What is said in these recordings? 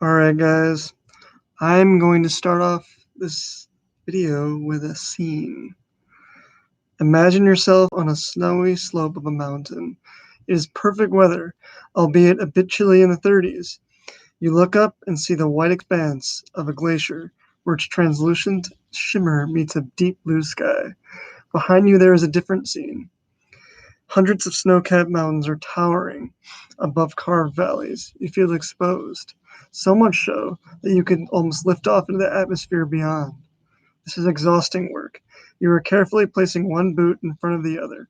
Alright guys, I'm going to start off this video with a scene. Imagine yourself on a snowy slope of a mountain. It is perfect weather, albeit a bit chilly in the 30s. You look up and see the white expanse of a glacier, where its translucent shimmer meets a deep blue sky. Behind you there is a different scene. Hundreds of snow-capped mountains are towering above carved valleys. You feel exposed, so much so that you can almost lift off into the atmosphere beyond. This is exhausting work. You are carefully placing one boot in front of the other,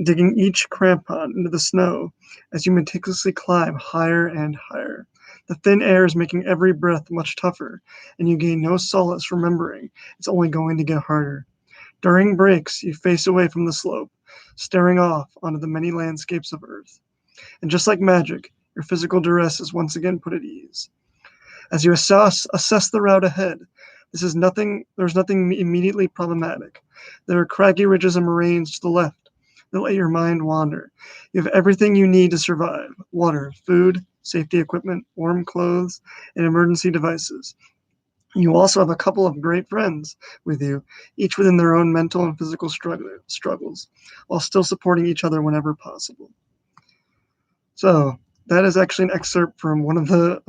digging each crampon into the snow as you meticulously climb higher and higher. The thin air is making every breath much tougher, and you gain no solace remembering it's only going to get harder. During breaks, you face away from the slope, staring off onto the many landscapes of Earth. And just like magic, your physical duress is once again put at ease. As you assess the route ahead, there's nothing immediately problematic. There are craggy ridges and moraines to the left that let your mind wander. You have everything you need to survive: water, food, safety equipment, warm clothes, and emergency devices. You also have a couple of great friends with you, each within their own mental and physical struggles, while still supporting each other whenever possible. So that is actually an excerpt from one of the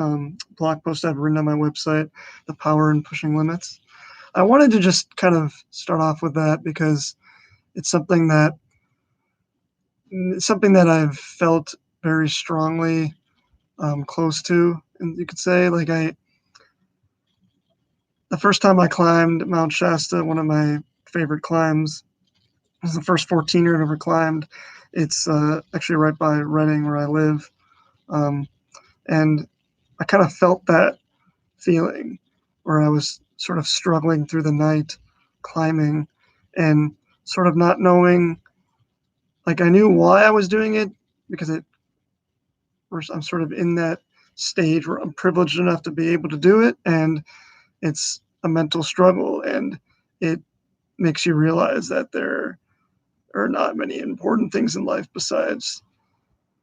blog posts I've written on my website, The Power in Pushing Limits. I wanted to just kind of start off with that because it's something that I've felt very strongly close to, and you could say the first time I climbed Mount Shasta, one of my favorite climbs, it was the first 14er I've ever climbed. It's actually right by Redding where I live. Um, and I kind of felt that feeling where I was sort of struggling through the night climbing and sort of not knowing, like I knew why I was doing it because I'm sort of in that stage where I'm privileged enough to be able to do it, and it's a mental struggle, and it makes you realize that there are not many important things in life besides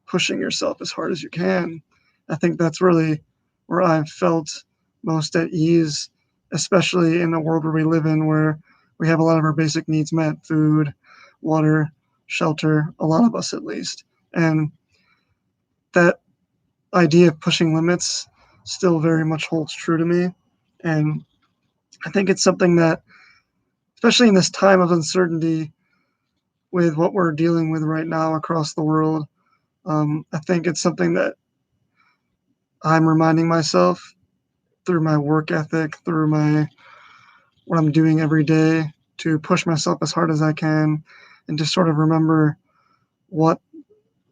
pushing yourself as hard as you can. I think that's really where I've felt most at ease, especially in the world where we live in, where we have a lot of our basic needs met: food, water, shelter, a lot of us at least. And that idea of pushing limits still very much holds true to me. And I think it's something that, especially in this time of uncertainty with what we're dealing with right now across the world, I think it's something that I'm reminding myself through my work ethic, through my what I'm doing every day to push myself as hard as I can and to sort of remember what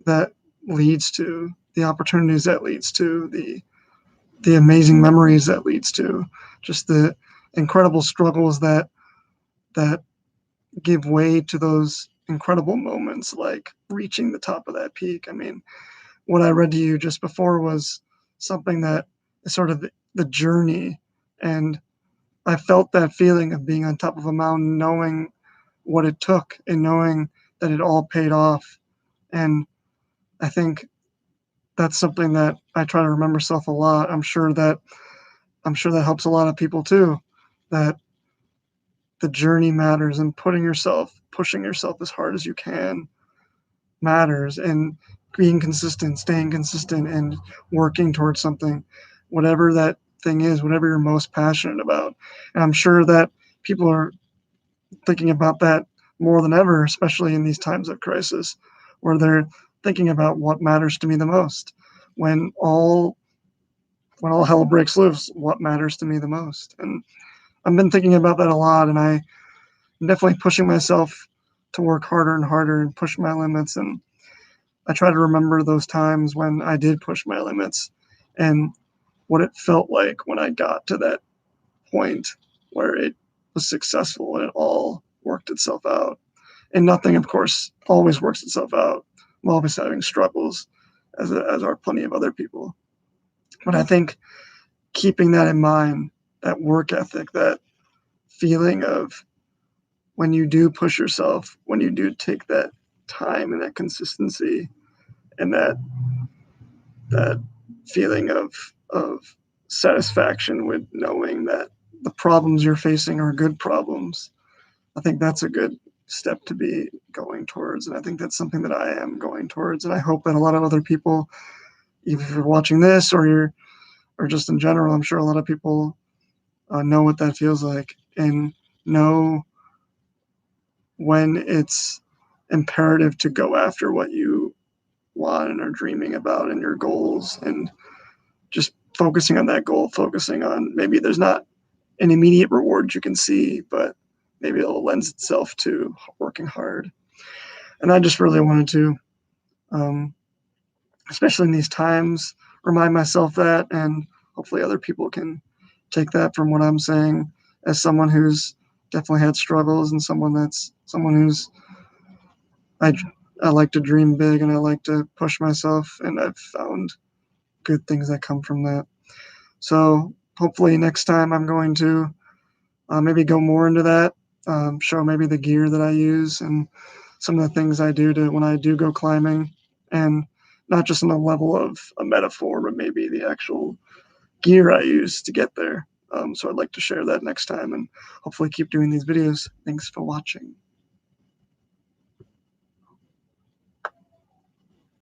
that leads to, the opportunities that leads to, the amazing memories that leads to, just the incredible struggles that give way to those incredible moments like reaching the top of that peak. I mean, what I read to you just before was something that is sort of the journey. And I felt that feeling of being on top of a mountain, knowing what it took and knowing that it all paid off. And I think that's something that I try to remember myself a lot. I'm sure that helps a lot of people too. That the journey matters and pushing yourself as hard as you can matters, and being consistent, staying consistent, and working towards something, whatever that thing is, whatever you're most passionate about. And I'm sure that people are thinking about that more than ever, especially in these times of crisis, where they're thinking about what matters to me the most. When all when all hell breaks loose, what matters to me the most? And I've been thinking about that a lot, and I'm definitely pushing myself to work harder and harder and push my limits. And I try to remember those times when I did push my limits and what it felt like when I got to that point where it was successful and it all worked itself out. And nothing, of course, always works itself out. I'm always having struggles, as are plenty of other people. But I think keeping that in mind, that work ethic, that feeling of when you do push yourself, when you do take that time and that consistency and that feeling of of satisfaction with knowing that the problems you're facing are good problems. I think that's a good step to be going towards. And I think that's something that I am going towards. And I hope that a lot of other people, even if you're watching this or just in general, I'm sure a lot of people know what that feels like and know when it's imperative to go after what you want and are dreaming about and your goals, and just focusing on that goal, focusing on maybe there's not an immediate reward you can see, but maybe it'll lend itself to working hard. And I just really wanted to, um, especially in these times, remind myself that, and hopefully other people can take that from what I'm saying as someone who's definitely had struggles and someone who's I I like to dream big and I like to push myself, and I've found good things that come from that. So hopefully next time I'm going to maybe go more into that, show maybe the gear that I use and some of the things I do to when I do go climbing, and not just on the level of a metaphor, but maybe the actual gear I use to get there. So I'd like to share that next time and hopefully keep doing these videos. Thanks for watching.